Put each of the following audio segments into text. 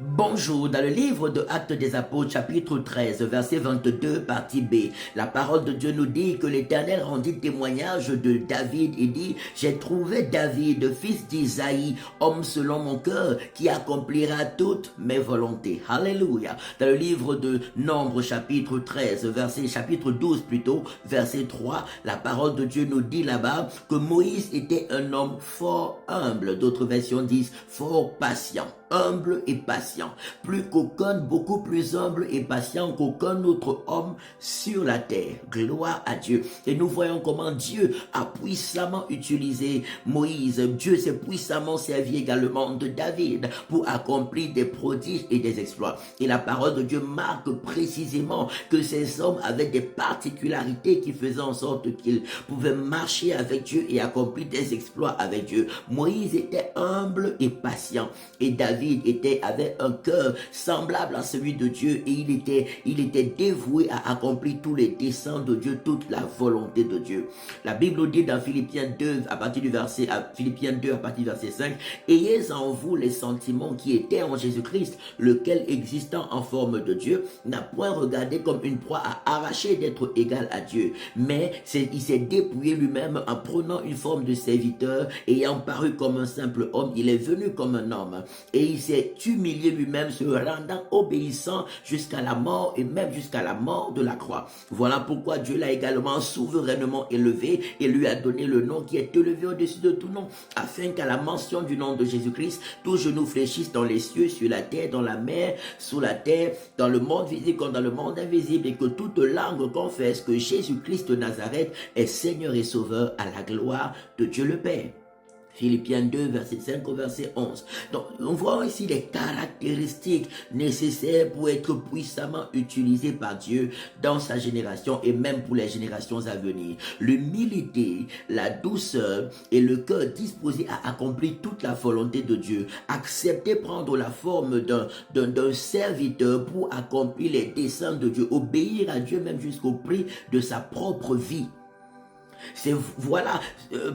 Bonjour, dans le livre de Actes des Apôtres, chapitre 13, verset 22, partie B, la parole de Dieu nous dit que l'Éternel rendit témoignage de David et dit, j'ai trouvé David, fils d'Isaïe, homme selon mon cœur, qui accomplira toutes mes volontés. Alléluia. Dans le livre de Nombre, chapitre 13, chapitre 12 plutôt, verset 3, la parole de Dieu nous dit là-bas que Moïse était un homme fort humble. D'autres versions disent fort patient. Humble et patient, beaucoup plus humble et patient qu'aucun autre homme sur la terre. Gloire à Dieu. Et nous voyons comment Dieu a puissamment utilisé Moïse. Dieu s'est puissamment servi également de David pour accomplir des prodiges et des exploits. Et la parole de Dieu marque précisément que ces hommes avaient des particularités qui faisaient en sorte qu'ils pouvaient marcher avec Dieu et accomplir des exploits avec Dieu. Moïse était humble et patient, et David avait un cœur semblable à celui de Dieu, et il était dévoué à accomplir tous les desseins de Dieu, toute la volonté de Dieu. La Bible dit dans Philippiens 2 à partir du verset 5, ayez en vous les sentiments qui étaient en Jésus-Christ, lequel existant en forme de Dieu n'a point regardé comme une proie à arracher d'être égal à Dieu, mais il s'est dépouillé lui-même en prenant une forme de serviteur, ayant paru comme un simple homme, il est venu comme un homme, et il s'est humilié lui-même, se rendant obéissant jusqu'à la mort, et même jusqu'à la mort de la croix. Voilà pourquoi Dieu l'a également souverainement élevé et lui a donné le nom qui est élevé au-dessus de tout nom, afin qu'à la mention du nom de Jésus-Christ, tout genou fléchisse dans les cieux, sur la terre, dans la mer, sous la terre, dans le monde visible comme dans le monde invisible, et que toute langue confesse que Jésus-Christ de Nazareth est Seigneur et Sauveur, à la gloire de Dieu le Père. Philippiens 2, verset 5 au verset 11. Donc, on voit ici les caractéristiques nécessaires pour être puissamment utilisé par Dieu dans sa génération et même pour les générations à venir. L'humilité, la douceur et le cœur disposé à accomplir toute la volonté de Dieu. Accepter prendre la forme d'un serviteur pour accomplir les desseins de Dieu. Obéir à Dieu même jusqu'au prix de sa propre vie. C'est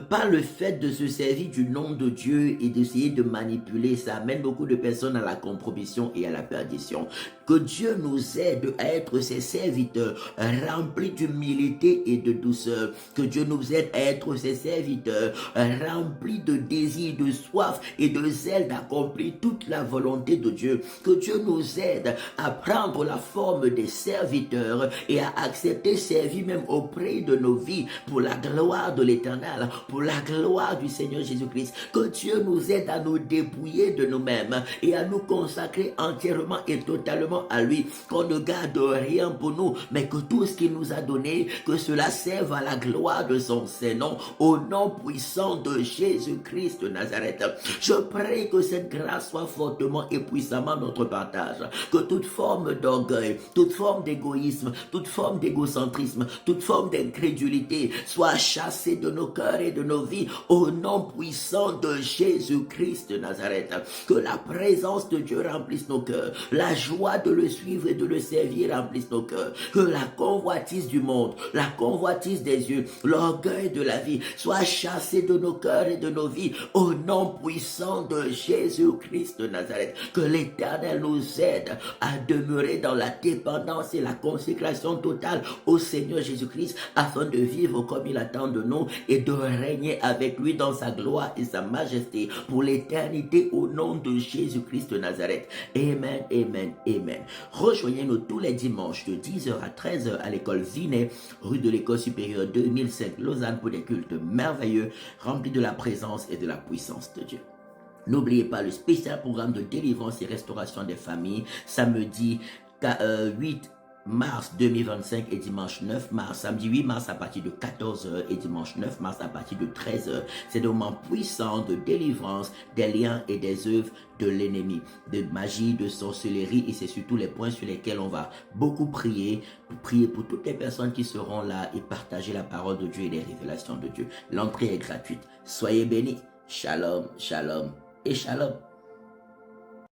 pas le fait de se servir du nom de Dieu et d'essayer de manipuler, ça amène beaucoup de personnes à la compromission et à la perdition. Que Dieu nous aide à être ses serviteurs remplis d'humilité et de douceur. Que Dieu nous aide à être ses serviteurs remplis de désir, de soif et de zèle d'accomplir toute la volonté de Dieu. Que Dieu nous aide à prendre la forme des serviteurs et à accepter servir même auprès de nos vies pour la gloire de l'Éternel, pour la gloire du Seigneur Jésus-Christ. Que Dieu nous aide à nous dépouiller de nous-mêmes et à nous consacrer entièrement et totalement à lui, qu'on ne garde rien pour nous, mais que tout ce qu'il nous a donné, que cela serve à la gloire de son Saint-Nom, au nom puissant de Jésus-Christ de Nazareth. Je prie que cette grâce soit fortement et puissamment notre partage, que toute forme d'orgueil, toute forme d'égoïsme, toute forme d'égocentrisme, toute forme d'incrédulité soit chassée de nos cœurs et de nos vies, au nom puissant de Jésus-Christ de Nazareth. Que la présence de Dieu remplisse nos cœurs, la joie de le suivre et de le servir remplisse nos cœurs. Que la convoitise du monde, la convoitise des yeux, l'orgueil de la vie soit chassé de nos cœurs et de nos vies au nom puissant de Jésus-Christ de Nazareth. Que l'Éternel nous aide à demeurer dans la dépendance et la consécration totale au Seigneur Jésus-Christ afin de vivre comme il attend de nous et de régner avec lui dans sa gloire et sa majesté pour l'éternité au nom de Jésus-Christ de Nazareth. Amen, amen, amen. Rejoignez-nous tous les dimanches de 10h à 13h à l'école Vinet, rue de l'école supérieure 2005 Lausanne pour des cultes merveilleux remplis de la présence et de la puissance de Dieu. N'oubliez pas le spécial programme de délivrance et restauration des familles, samedi 8 mars 2025 et dimanche 9 mars, samedi 8 mars à partir de 14h et dimanche 9 mars à partir de 13h. C'est des moments puissants de délivrance des liens et des œuvres de l'ennemi, de magie, de sorcellerie, et c'est surtout les points sur lesquels on va beaucoup prier pour toutes les personnes qui seront là et partager la parole de Dieu et les révélations de Dieu. L'entrée est gratuite. Soyez bénis. Shalom, shalom et shalom.